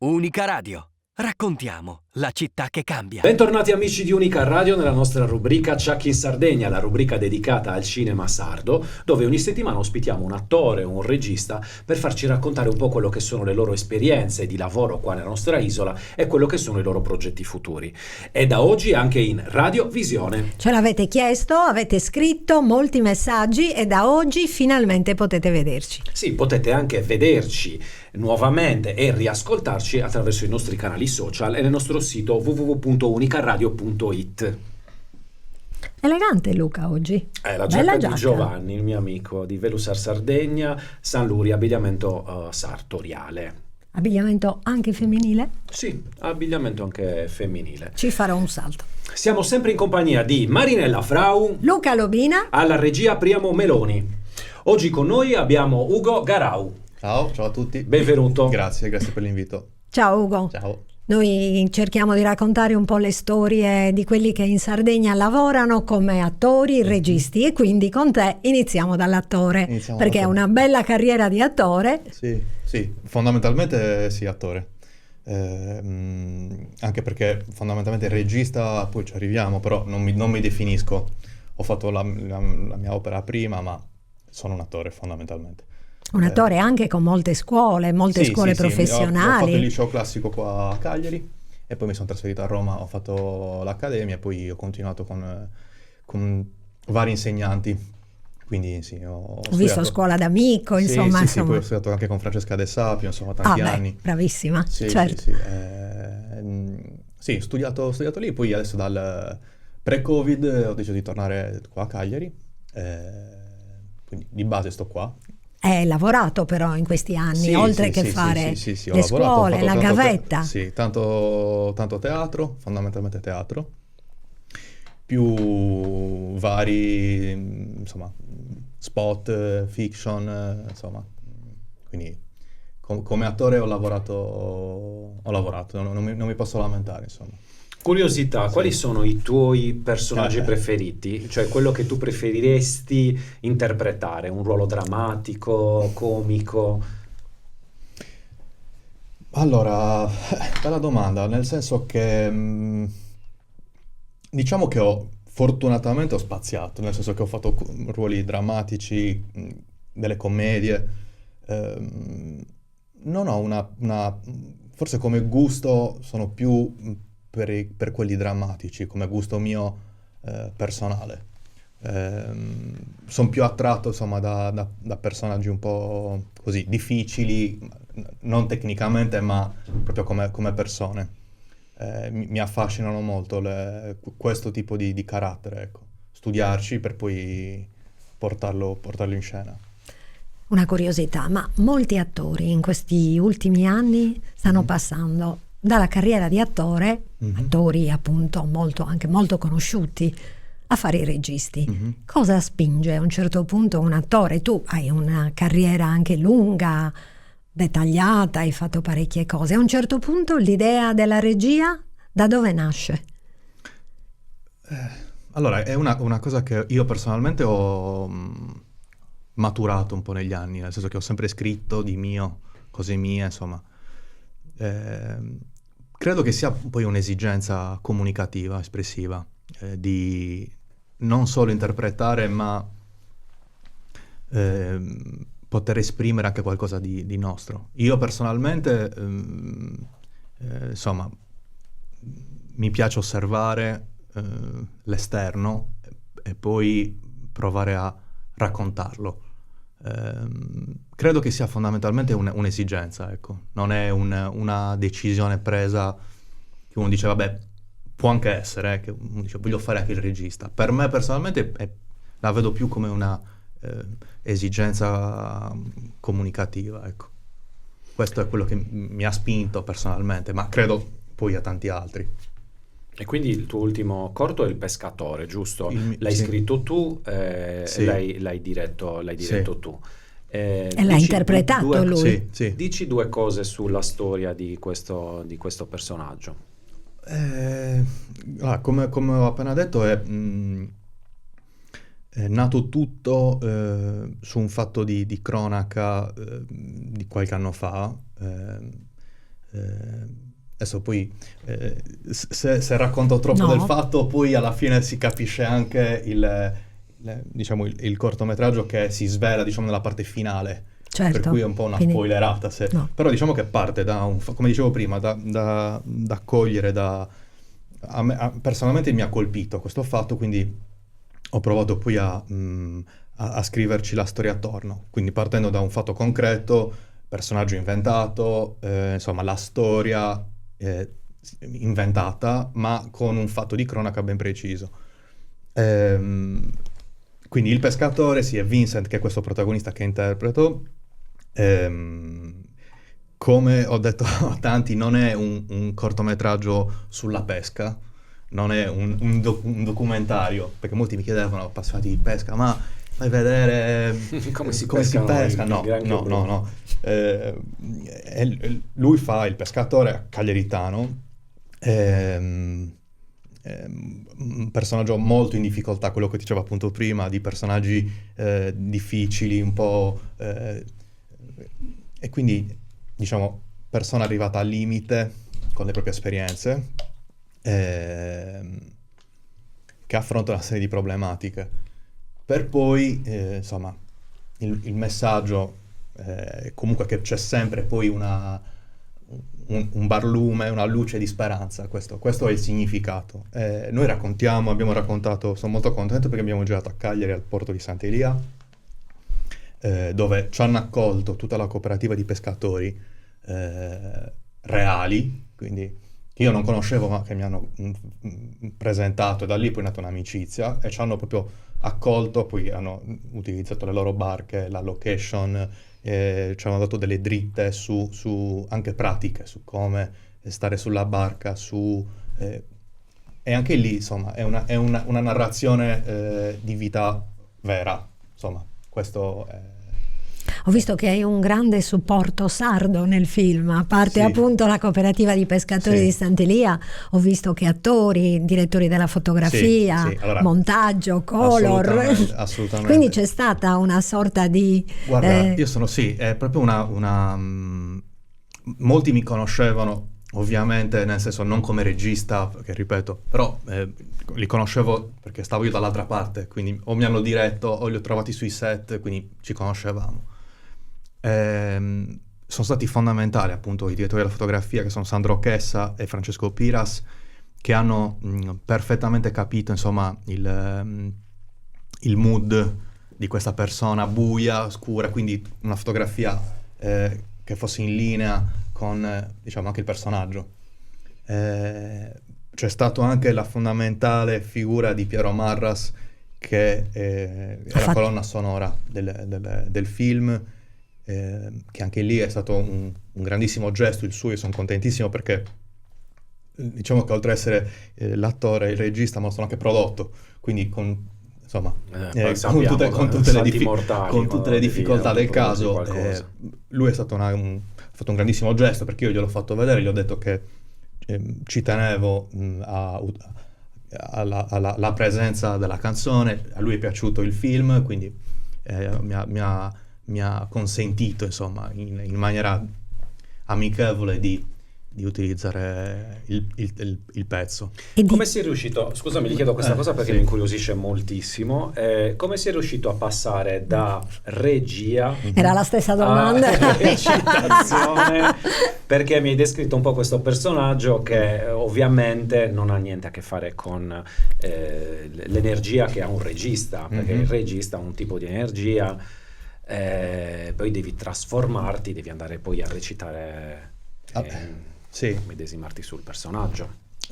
Unica Radio. Raccontiamo la città che cambia. Bentornati amici di Unica Radio nella nostra rubrica Ciak in Sardegna, la rubrica dedicata al cinema sardo, dove ogni settimana ospitiamo un attore o un regista per farci raccontare un po' quello che sono le loro esperienze di lavoro qua nella nostra isola e quello che sono i loro progetti futuri. E da oggi anche in Radiovisione. Ce l'avete chiesto, avete scritto molti messaggi e da oggi finalmente potete vederci. Sì, potete anche vederci nuovamente e riascoltarci attraverso i nostri canali social e nel nostro sito www.unicaradio.it. Elegante Luca oggi. La giacca di Giovanni, il mio amico di Velusar Sardegna, San Luri, abbigliamento sartoriale. Abbigliamento anche femminile? Sì, abbigliamento anche femminile. Ci farò un salto. Siamo sempre in compagnia di Marinella Frau, Luca Lobina, alla regia Priamo Meloni. Oggi con noi abbiamo Ugo Garau. Ciao a tutti. Benvenuto. Grazie per l'invito. Ciao Ugo. Ciao. Noi cerchiamo di raccontare un po' le storie di quelli che in Sardegna lavorano come attori, registi, e quindi con te iniziamo dall'attore, perché è una bella carriera di attore. Sì, fondamentalmente sì, attore. Anche perché fondamentalmente regista, poi ci arriviamo, però non mi definisco. Ho fatto la mia opera prima, ma sono un attore fondamentalmente. Un attore anche con molte scuole professionali. Ho fatto il liceo classico qua a Cagliari e poi mi sono trasferito a Roma, ho fatto l'accademia e poi ho continuato con vari insegnanti. Quindi sì, ho visto Scuola d'Amico, insomma. Sì, poi ho studiato anche con Francesca De Sapio, insomma, tanti anni. Bravissima, sì, certo. Sì, ho studiato lì, poi adesso dal pre-Covid ho deciso di tornare qua a Cagliari, quindi di base sto qua. Hai lavorato però in questi anni, oltre che fare le scuole, la gavetta. Sì, tanto teatro, fondamentalmente teatro, più vari, insomma, spot, fiction, insomma. Quindi come attore ho lavorato, non mi posso lamentare, insomma. Curiosità, quali sono i tuoi personaggi preferiti? Cioè quello che tu preferiresti interpretare? Un ruolo drammatico, comico? Allora, bella domanda, nel senso che diciamo che fortunatamente ho spaziato, nel senso che ho fatto ruoli drammatici, delle commedie. Non ho forse come gusto sono più per quelli drammatici, come gusto mio personale. Sono più attratto, insomma, da personaggi un po' così difficili, non tecnicamente, ma proprio come persone. Mi affascinano molto questo tipo di carattere, ecco. Studiarci per poi portarlo in scena. Una curiosità, ma molti attori in questi ultimi anni stanno passando dalla carriera di attore, attori appunto anche molto conosciuti, a fare i registi. Cosa spinge a un certo punto un attore? Tu hai una carriera anche lunga, dettagliata, hai fatto parecchie cose. A un certo punto l'idea della regia da dove nasce? Allora, è una cosa che io personalmente ho maturato un po' negli anni, nel senso che ho sempre scritto di mio, cose mie, insomma. Credo che sia poi un'esigenza comunicativa, espressiva, di non solo interpretare, ma poter esprimere anche qualcosa di nostro. Io personalmente, insomma, mi piace osservare l'esterno e poi provare a raccontarlo. Credo che sia fondamentalmente un'esigenza, ecco. Non è una decisione presa che uno dice vabbè, può anche essere che uno dice voglio fare anche il regista. Per me personalmente la vedo più come una esigenza comunicativa, ecco. Questo è quello che mi ha spinto personalmente, ma credo poi a tanti altri. E quindi il tuo ultimo corto è Il pescatore, giusto? L'hai scritto tu, l'hai diretto tu. E l'ha interpretato lui. Sì. Dici due cose sulla storia di questo personaggio. Come ho appena detto, è nato tutto su un fatto di cronaca di qualche anno fa. Adesso poi se racconto troppo del fatto, poi alla fine si capisce anche diciamo, il cortometraggio che si svela, diciamo, nella parte finale. Certo, per cui è un po' una spoilerata. No. Però diciamo che parte da come dicevo prima, da cogliere, personalmente mi ha colpito questo fatto, quindi ho provato poi a scriverci la storia attorno, quindi partendo da un fatto concreto, personaggio inventato, insomma la storia inventata, ma con un fatto di cronaca ben preciso. Quindi il pescatore, sì, è Vincent, che è questo protagonista che interpreto. Come ho detto a tanti, non è un cortometraggio sulla pesca, non è un documentario, perché molti mi chiedevano, appassionati di pesca, ma fai vedere come si pesca? No. Lui fa il pescatore cagliaritano, un personaggio molto in difficoltà, quello che dicevo appunto prima, di personaggi difficili, un po'... e quindi, diciamo, persona arrivata al limite con le proprie esperienze, che affronta una serie di problematiche. Per poi, insomma, il messaggio comunque che c'è sempre poi un barlume, una luce di speranza, questo è il significato. Noi abbiamo raccontato, sono molto contento perché abbiamo girato a Cagliari, al porto di Sant'Elia, dove ci hanno accolto tutta la cooperativa di pescatori reali, quindi che io non conoscevo ma che mi hanno presentato, e da lì poi è nata un'amicizia e ci hanno proprio accolto, poi hanno utilizzato le loro barche, la location, ci hanno dato delle dritte su anche pratiche, su come stare sulla barca, e anche lì insomma è una narrazione di vita vera, insomma, questo è... Ho visto che hai un grande supporto sardo nel film, a parte appunto la cooperativa di pescatori di Sant'Elia, ho visto che attori, direttori della fotografia, allora, montaggio, color, assolutamente. Quindi c'è stata una sorta di... Guarda, io sono, è proprio molti mi conoscevano, ovviamente, nel senso non come regista, perché ripeto, però li conoscevo perché stavo io dall'altra parte, quindi o mi hanno diretto o li ho trovati sui set, quindi ci conoscevamo. Sono stati fondamentali appunto i direttori della fotografia, che sono Sandro Chessa e Francesco Piras, che hanno perfettamente capito insomma il mood di questa persona buia, scura, quindi una fotografia che fosse in linea con diciamo anche il personaggio. C'è stato anche la fondamentale figura di Piero Marras, che è la colonna sonora del film, che anche lì è stato un grandissimo gesto il suo. Io sono contentissimo perché diciamo che oltre ad essere l'attore, il regista, ma sono anche prodotto, quindi con tutte le difficoltà del caso, lui è stato ha fatto un grandissimo gesto, perché io gliel'ho fatto vedere, gli ho detto che ci tenevo alla presenza della canzone, a lui è piaciuto il film, quindi mi ha consentito insomma in maniera amichevole di utilizzare il pezzo. Come sei riuscito, scusami, gli chiedo questa cosa perché mi incuriosisce moltissimo, come sei riuscito a passare da regia era la stessa domanda a recitazione, perché mi hai descritto un po' questo personaggio che ovviamente non ha niente a che fare con l'energia che ha un regista, perché il regista ha un tipo di energia, poi devi trasformarti, devi andare poi a recitare, medesimarti sul personaggio.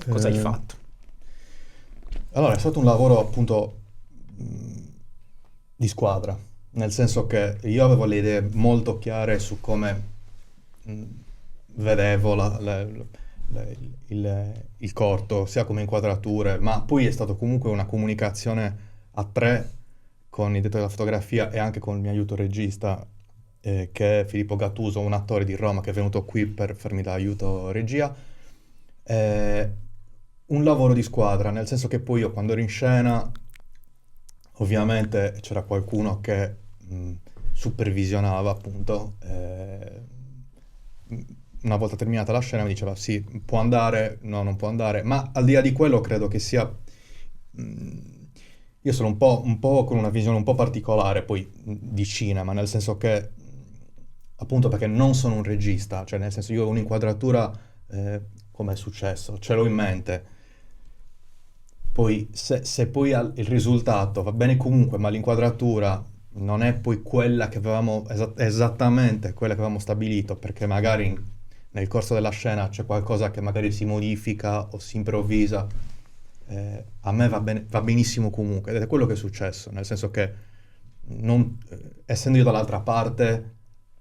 Cosa hai fatto? Allora, è stato un lavoro appunto di squadra, nel senso che io avevo le idee molto chiare su come vedevo il corto, sia come inquadrature, ma poi è stato comunque una comunicazione a tre con il direttore della fotografia e anche con il mio aiuto regista, che è Filippo Gattuso, un attore di Roma che è venuto qui per farmi da aiuto regia. Un lavoro di squadra, nel senso che poi io quando ero in scena ovviamente c'era qualcuno che supervisionava appunto, una volta terminata la scena mi diceva sì, può andare, no, non può andare, ma al di là di quello credo che sia... io sono un po' con una visione un po' particolare poi di cinema, nel senso che appunto perché non sono un regista, cioè nel senso io ho un'inquadratura come è successo, ce l'ho in mente. Poi se poi il risultato va bene comunque, ma l'inquadratura non è poi quella che avevamo esattamente quella che avevamo stabilito, perché magari nel corso della scena c'è qualcosa che magari si modifica o si improvvisa, a me va benissimo comunque, ed è quello che è successo, nel senso che essendo io dall'altra parte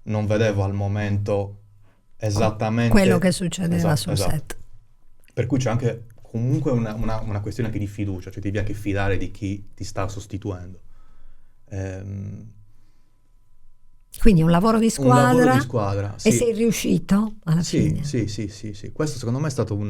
non vedevo al momento esattamente quello che succedeva sul esatto. set. Per cui c'è anche comunque una questione anche di fiducia, cioè ti devi anche fidare di chi ti sta sostituendo. Quindi un lavoro di squadra, un lavoro di squadra, sì. E sei riuscito alla fine. Sì. Questo secondo me è stato un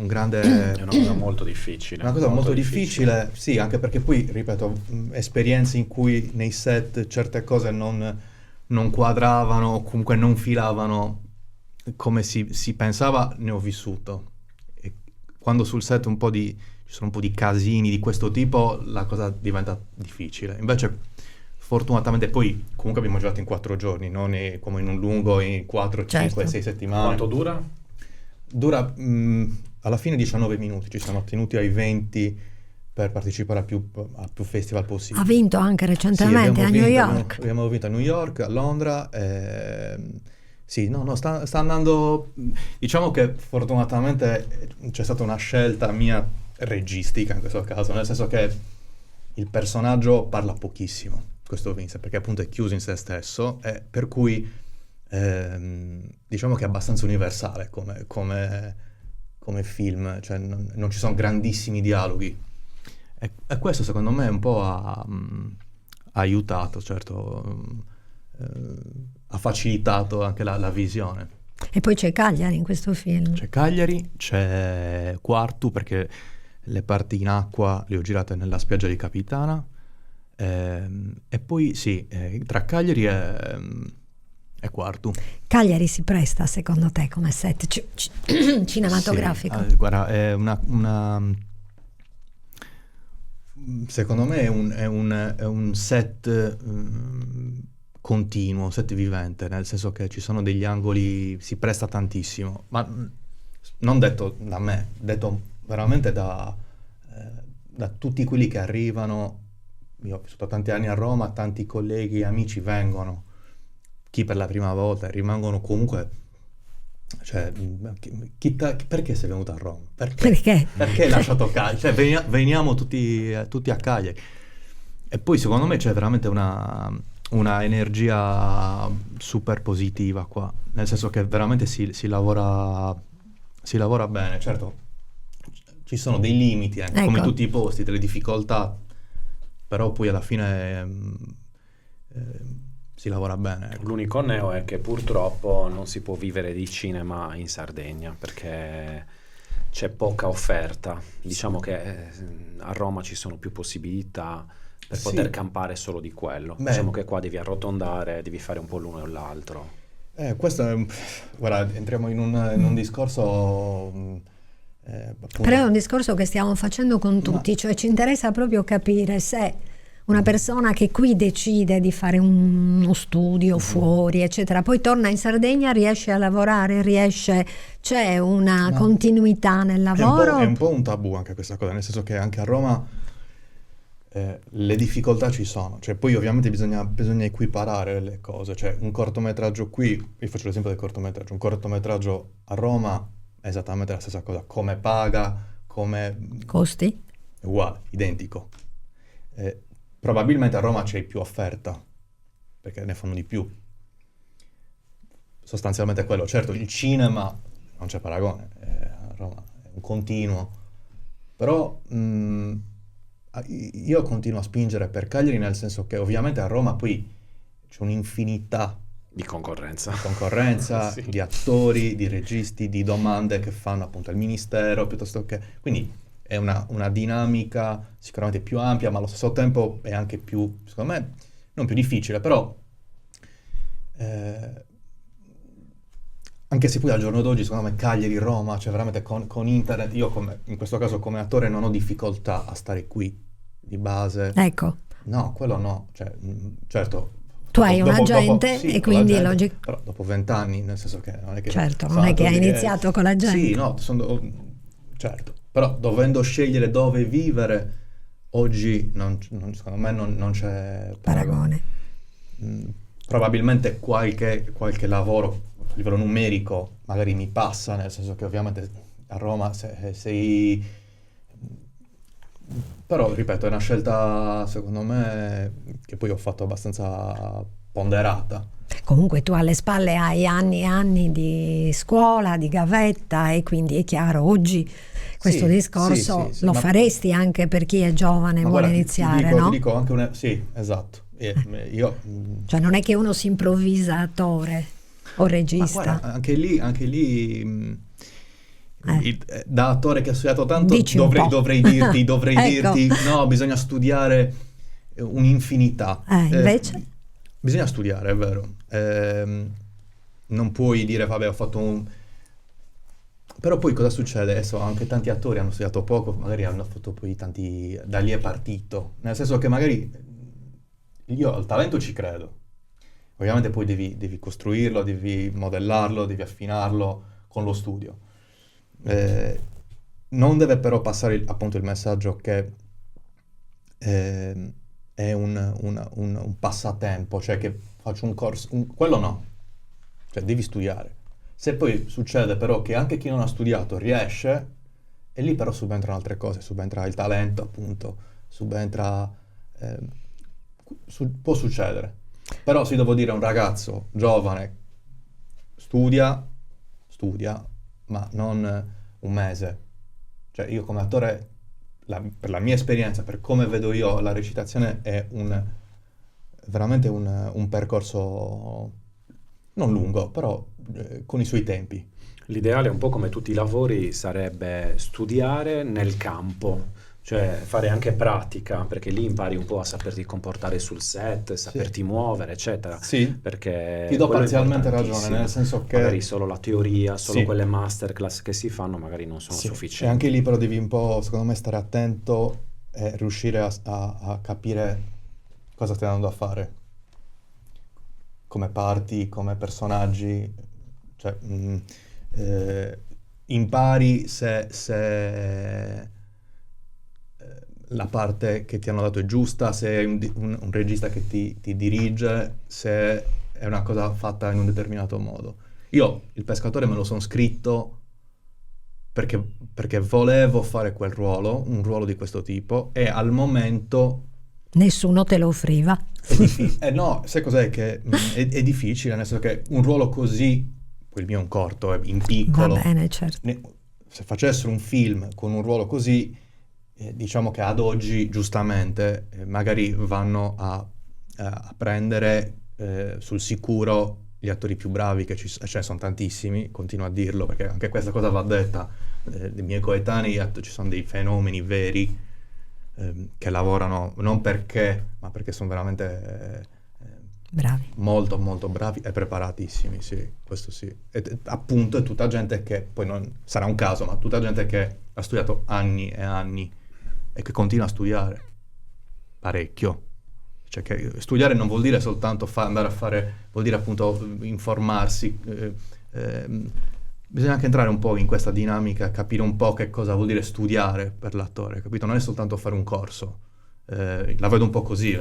grande... È una cosa molto difficile. Una cosa molto difficile, sì, anche perché poi, ripeto, esperienze in cui nei set certe cose non quadravano o comunque non filavano come si pensava, ne ho vissuto. E quando sul set ci sono un po' di casini di questo tipo, la cosa diventa difficile. Invece, fortunatamente, poi comunque abbiamo girato in 4 giorni, non come in un lungo, in 4, 5, 6 settimane. Quanto dura? Dura alla fine 19 minuti, ci siamo ottenuti ai 20 per partecipare a più festival possibili. Ha vinto anche recentemente a New York. Abbiamo vinto a New York, a Londra. Sì, no, sta andando... Diciamo che fortunatamente c'è stata una scelta mia registica in questo caso, nel senso che il personaggio parla pochissimo, questo Vince, perché appunto è chiuso in se stesso, per cui diciamo che è abbastanza universale come film, cioè non ci sono grandissimi dialoghi. E questo secondo me un po' ha aiutato, certo, ha facilitato anche la visione. E poi c'è Cagliari in questo film. C'è Cagliari, c'è Quartu, perché le parti in acqua le ho girate nella spiaggia di Capitana, e poi sì, tra Cagliari e Quartu. Cagliari si presta secondo te come set cinematografico? Sì, guarda, è secondo me è un set continuo, set vivente, nel senso che ci sono degli angoli, si presta tantissimo, ma non detto da me, detto veramente da tutti quelli che arrivano. Io ho vissuto tanti anni a Roma, tanti colleghi e amici vengono, chi per la prima volta, rimangono comunque, cioè, perché sei venuto a Roma? Perché hai lasciato Cagliari? Cioè, veniamo tutti a Cagliari. E poi secondo me c'è veramente una energia super positiva qua, nel senso che veramente si lavora bene. Certo, ci sono dei limiti, ecco, come in tutti i posti, delle difficoltà, però poi alla fine si lavora bene. Ecco. L'unico neo è che purtroppo non si può vivere di cinema in Sardegna perché c'è poca offerta. Diciamo che a Roma ci sono più possibilità per poter campare solo di quello. Diciamo che qua devi arrotondare, devi fare un po' l'uno e l'altro. Questo è guarda, entriamo in un discorso... Però è un discorso che stiamo facendo con tutti, cioè ci interessa proprio capire se una persona che qui decide di fare uno studio fuori, eccetera, poi torna in Sardegna, riesce a lavorare, c'è una continuità nel lavoro? È un po' un tabù anche questa cosa, nel senso che anche a Roma le difficoltà ci sono, cioè poi ovviamente bisogna equiparare le cose, cioè un cortometraggio qui, io faccio l'esempio del cortometraggio, un cortometraggio a Roma è esattamente la stessa cosa, come paga, come... Costi? Uguale, identico. Probabilmente a Roma c'è più offerta, perché ne fanno di più. Sostanzialmente è quello. Certo, il cinema non c'è paragone, a Roma è un continuo. Però io continuo a spingere per Cagliari, nel senso che ovviamente a Roma poi c'è un'infinità di concorrenza, sì, di attori, di registi, di domande che fanno appunto al ministero, piuttosto che... Quindi è una dinamica sicuramente più ampia, ma allo stesso tempo è anche più, secondo me, non più difficile, però anche se poi al giorno d'oggi, secondo me, Cagliari, Roma, cioè veramente con internet, io in questo caso come attore non ho difficoltà a stare qui, di base. Ecco. No, quello no, cioè, certo. Tu hai un agente sì, e quindi è l'agente, logico. però dopo 20 anni, nel senso che non è che... Certo, non è che hai iniziato con l'agente. Sì, no, certo, però dovendo scegliere dove vivere, oggi secondo me non c'è Paragone. Probabilmente qualche lavoro a livello numerico magari mi passa, nel senso che ovviamente a Roma sei... Però, ripeto, è una scelta, secondo me, che poi ho fatto abbastanza ponderata. Comunque tu alle spalle hai anni e anni di scuola, di gavetta, e quindi è chiaro, oggi questo discorso sì, lo ma faresti anche per chi è giovane e vuole iniziare, no? Ti dico anche sì, esatto. Io, cioè non è che uno si improvvisa attore o regista. Ma guarda, anche lì da attore che ha studiato tanto dovrei Ecco. dirti no, bisogna studiare un'infinità. Invece? Bisogna studiare, è vero. Non puoi dire vabbè, ho fatto però poi cosa succede? Adesso anche tanti attori hanno studiato poco, magari hanno fatto poi tanti, da lì è partito, nel senso che magari io al talento ci credo, ovviamente poi devi costruirlo, devi modellarlo, devi affinarlo con lo studio. Non deve però passare appunto il messaggio che è un passatempo, cioè che faccio un corso, quello no, cioè devi studiare. Se poi succede però che anche chi non ha studiato riesce, e lì però subentrano altre cose, subentra il talento appunto, può succedere. Però se devo dire a un ragazzo giovane, studia, ma non un mese. Cioè io come attore, per la mia esperienza, per come vedo io la recitazione, è veramente un percorso non lungo, però con i suoi tempi. L'ideale, un po' come tutti i lavori, sarebbe studiare nel campo, cioè fare anche pratica, perché lì impari un po' a saperti comportare sul set, saperti muovere, eccetera. Sì, perché ti do quello è parzialmente ragione, importantissimo. nel senso che magari solo la teoria, solo sì, quelle masterclass che si fanno magari non sono sì, sufficienti. e anche lì però devi un po', secondo me, stare attento e riuscire a capire cosa stai andando a fare, come parti, come personaggi, cioè impari se la parte che ti hanno dato è giusta, se è un regista che ti dirige, se è una cosa fatta in un determinato modo. Io Il Pescatore me lo sono scritto perché volevo fare quel ruolo, un ruolo di questo tipo, e al momento Nessuno te lo offriva. no, sai cos'è? Che è difficile, nel senso che un ruolo così, poi il mio è un corto, è in piccolo. Va bene, certo. Se facessero un film con un ruolo così, diciamo che ad oggi, giustamente, magari vanno a prendere sul sicuro gli attori più bravi, che ce ne sono tantissimi, continuo a dirlo, perché anche questa cosa va detta. Dei miei coetanei ci sono dei fenomeni veri che lavorano non perché, ma perché sono veramente bravi, molto molto bravi e preparatissimi, sì, questo sì. E appunto è tutta gente che poi non sarà un caso, ma tutta gente che ha studiato anni e anni e che continua a studiare parecchio. Cioè che studiare non vuol dire soltanto andare a fare, vuol dire appunto informarsi. Bisogna anche entrare un po' in questa dinamica, capire un po' che cosa vuol dire studiare per l'attore, capito? Non è soltanto fare un corso. La vedo un po' così,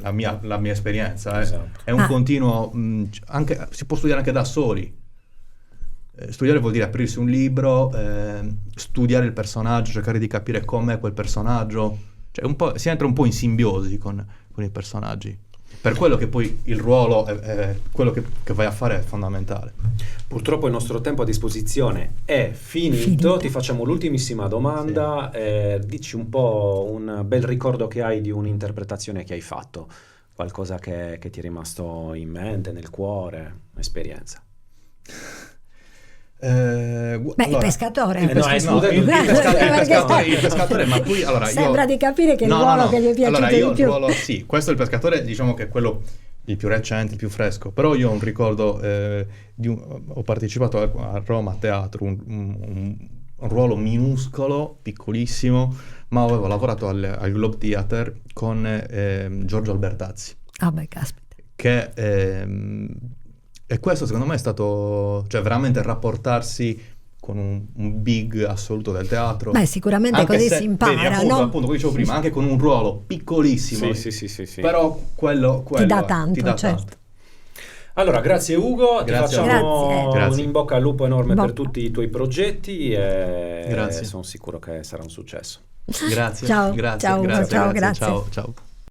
la mia esperienza. Esatto. È un continuo, anche, si può studiare anche da soli. Studiare vuol dire aprirsi un libro, studiare il personaggio, cercare di capire com'è quel personaggio. Cioè si entra un po' in simbiosi con i personaggi. Per quello che poi il ruolo, quello che vai a fare è fondamentale. Purtroppo il nostro tempo a disposizione è finito. Ti facciamo l'ultimissima domanda. Sì. Dici un po' un bel ricordo che hai di un'interpretazione che hai fatto, qualcosa che ti è rimasto in mente, nel cuore, un'esperienza. Il pescatore. Il pescatore, ma qui allora sembra di capire che il ruolo che gli è piaciuto di più. Sì, questo è Il Pescatore, diciamo che è quello il più recente, il più fresco, però io ho un ricordo, ho partecipato a Roma a teatro, un ruolo minuscolo, piccolissimo, ma avevo lavorato al Globe Theatre con Giorgio Albertazzi. Ah beh, caspita. E questo secondo me è stato, cioè veramente rapportarsi con un big assoluto del teatro. Beh, sicuramente Anche così se, si impara, vedi, appunto, no? appunto, come dicevo prima, anche con un ruolo piccolissimo. Sì. Però quello Ti dà è, tanto, certo. tanto. Allora, grazie Ugo, Grazie ti a facciamo voi. Grazie. un in bocca al lupo enorme Bocca. per tutti i tuoi progetti e Grazie. sono sicuro che sarà un successo. Grazie. Ciao, grazie, ciao, grazie, ciao, grazie. grazie. Ciao.